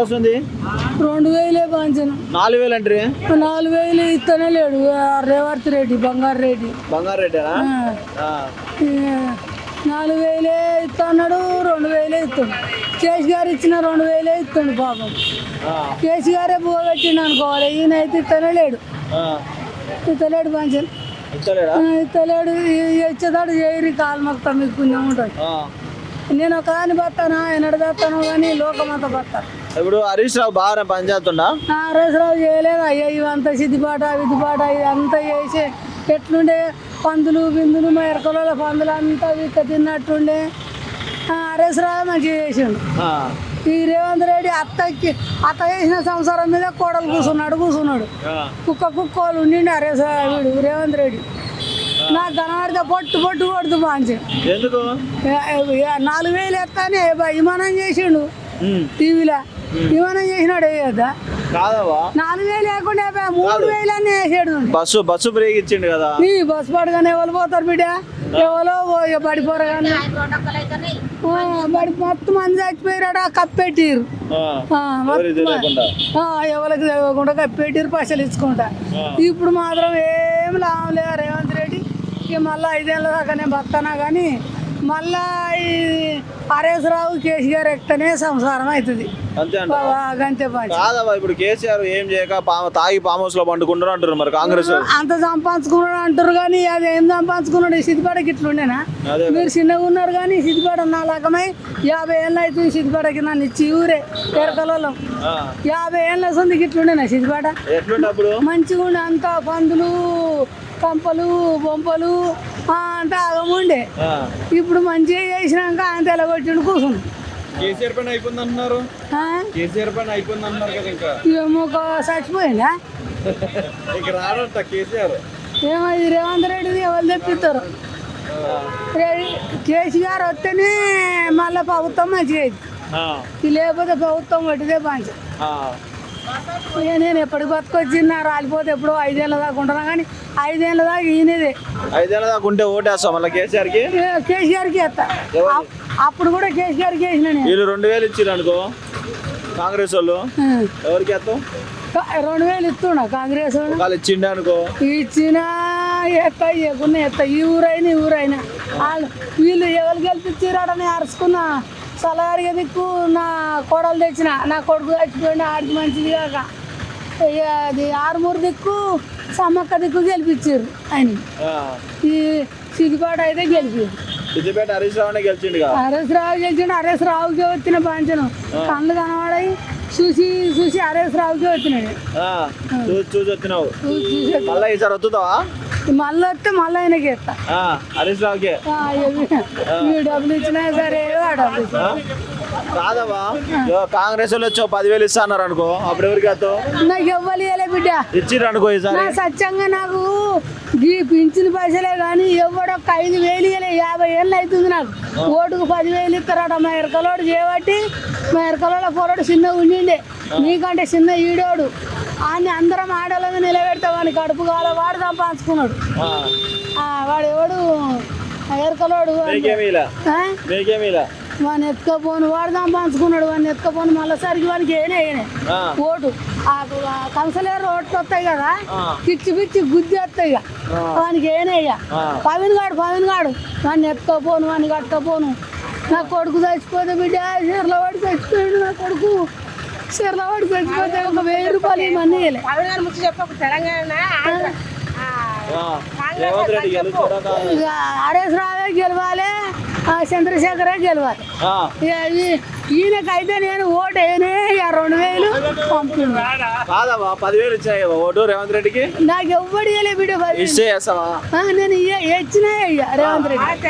వస్తుంది 2000 పంచను 4000 అంటే 4000 ఇస్తనే లేడు రేవర్త్ రెడ్డి బంగారు రెడ్డి బంగారు రేటేనా 4000 ఇస్తున్నాడు 2000 ఇస్తాడు కేసీఆర్ ఇచ్చిన 2000 ఇస్తాడు పాపం కేసీఆరే పోగొట్టిండు అనుకోవాలి ఈయన అయితే ఇస్తనే లేడు ఇస్తలేడు పంచను ఇస్తలేడు ఇచ్చేదాడు చేయరి కాలు మొత్తం మీకు పుణ్యం ఉంటుంది నేను ఒక దాన్ని బతానా ఎన్నడు బతాను కానీ లోకమంతా బతాను. ఇప్పుడు హరీష్ రావు బాగా పనిచేస్తుండా? హరీష్ రావు చేయలేదు అయ్యా ఇవంతా సిద్దిపాట విద్దిపాట ఇదంతా చేసి ఎట్లుండే పందులు బిందులు మా ఎరకల పందులు అంతా విక్క తిన్నట్టుండే హరీష్ రావు మంచిగా చేసిండు. ఈ రేవంత్ రెడ్డి అత్త చేసిన సంసారం మీద కోడలు కూర్చున్నాడు కుక్కలు ఉండిండి హరీష్ వీడు రేవంత్ రెడ్డి నాకు కనబడితే పొట్టు కొడుతూ మంచి ఎందుకు 4000 ఎత్తానే విమానం చేసిండు టీవీలో విమానం చేసినాడు వేయద్దా 4000 లేకుండా 3000 అన్నీ వేసాడు. బస్సు బ్రేక్ ఇచ్చిండు కదా నీ బస్సు పడగానే ఎవరు పోతారు బిడ్డ ఎవరో పడిపోరు కానీ మొత్తం మంది చచ్చిపోయాడు కప్పెట్టిరు ఎవరికి తెలియకుండా కప్పెట్టిరు పైసలు ఇచ్చుకుంటా. ఇప్పుడు మాత్రం ఏం లాభం లేదు రేవంత్ రెడ్డి ఇక మళ్ళీ 5 ఏళ్ళ దాకానే బతానా కానీ మళ్ళా ఈ హరీష్ రావు కేసీఆర్ ఎక్కనే సంసారం అవుతుంది అంతే పని. ఇప్పుడు కేసీఆర్ ఏం చేయక తాగి ఫామ్ హౌస్ లో పండుకుంటారు అంటారు మరి కాంగ్రెస్ అంత సంపాదించుకున్నాడు అంటారు కానీ అది ఏం సంపాదించుకున్నాడు సిద్దిపేటకి ఇట్లుండేనా మీరు చిన్నగా ఉన్నారు కానీ సిద్దిపేట నా రకమై 50 ఏళ్ళు అవుతుంది సిద్దిపేటకి నన్ను ఇచ్చి ఊరే ఎరకలలో 50 ఏళ్ళ సొంతకి ఇట్లుండేనా సిద్దిపేట మంచిగా ఉండే అంతా పందులు కంపలు బొంపలు అంతా ఆగముండే ఇప్పుడు మంచిగా చేసినాక ఆయన తెలగొట్టిండు కూర్చుండు. కేసీఆర్ పని అయిపోయింది అంటున్నారు కేసీఆర్ పని అయిపోయింది అంటున్నారు కదా ఇంకా ఏమో చచ్చిపోయిందా కేసీఆర్ ఏమో ఇది రేవంత్ రెడ్డిది ఎవరు తెప్పిస్తారు కేసీఆర్ వస్తేనే మళ్ళీ ప్రభుత్వం మంచిగా అయింది లేకపోతే ప్రభుత్వం పట్టిదే మంచి. నేను ఎప్పటికి బతుకొచ్చింది రాలిపోతే ఎప్పుడో 5 ఏళ్ళ దాకా ఉంటున్నా కానీ 5 ఏళ్ళ దాకా ఈయనదే 5 ఏళ్ళ దాకా ఉంటే ఓటేస్తాం మళ్ళీ కేసీఆర్కి వేస్తా అప్పుడు కూడా కేసీఆర్కి వేసిన వీళ్ళు 2000 ఇచ్చారు అనుకో కాంగ్రెస్ వాళ్ళు ఎవరికి వేస్తాం 2000 ఇస్తున్నా కాంగ్రెస్ వాళ్ళు ఇచ్చిండే అనుకో ఇచ్చినా ఎత్తా ఈ ఊరైనా వాళ్ళు వీళ్ళు ఎవరు గెలిపించారని అరుచుకున్నా సలహారిగా దిక్కు నా కోడలు తెచ్చిన నా కొడుకు చచ్చిపోయిన ఆడికి మంచిది కాక అది 6 దిక్కు సమ్మక్క దిక్కు గెలిపించారు ఆయన ఈ సిద్దిపేట అయితే సిద్దిపేట హరీష్ రావు గెలిచిండు హరీష్ రావుకి వచ్చిన పంచను కళ్ళు కనబడాయి చూసి హరీష్ రావుకి వచ్చినాడు చూసి వచ్చినావు మళ్ళీ ఈసారి వస్తుందావా మళ్ళీ వస్తే మళ్ళీ ఆయనకి ఇస్తా హరీష్ రావుకే డబ్బులు ఇచ్చినా సరే డబ్బులు కాదవా కాంగ్రెస్ వాళ్ళు వచ్చి 10,000 ఇస్తా అన్నారు అనుకో అప్పుడు ఎవరికి నాకు ఇవ్వలే బిడ్డ ఇచ్చిర్రు అనుకో ఈసారి సత్యంగా నాకు ఈ పింఛన్ పైసలే కానీ ఎవడొక్క 5,000 ఇవ్వలే 50 ఏళ్ళు అవుతుంది నాకు ఓటుకు 10,000 ఇస్తారట మా ఎరకలోడు చేయబట్టి మా ఎరకలో పోరాడు చిన్నగా ఉండిండే నీకంటే చిన్న ఈడోడు అని అందరం ఆడోళ్ళని నిలబెడతా వాడిని కడుపు కాల వాడు సంపాదించుకున్నాడు వాడు ఎవడు ఎరకలోడు వాడిని ఎత్తుకపోను వాడు సంపాదించుకున్నాడు వాడిని ఎత్తుకపోను మళ్ళీసరికి వానికి ఏనే ఓటు కన్సలేరు ఓట్లు వస్తాయి కదా పిచ్చి గుద్ది వస్తాయి ఇక వానికి ఏనయ్యా పవిన్ గాడు వాడిని ఎత్తుకపోను వాడిని కట్టుకపోను నా కొడుకు చచ్చిపోతే బిడ్డ చీరలవాడి చచ్చిపోయాడు నా కొడుకు చీరలవాడి చచ్చిపోతే ఒక 1000 రూపాయలు ఇవన్నీ హరీష్ రావే గెలవాలి చంద్రశేఖరే గెలవాలి ఈయనకైతే నేను ఓటు వేయనే 2000 పంపుతున్నా 10,000 ఇచ్చాయి ఓటు రేవంత్ రెడ్డికి నాకు ఎవ్వడు బిడ్డ ఇస్తే నేను ఇచ్చినా రేవంత్ రెడ్డి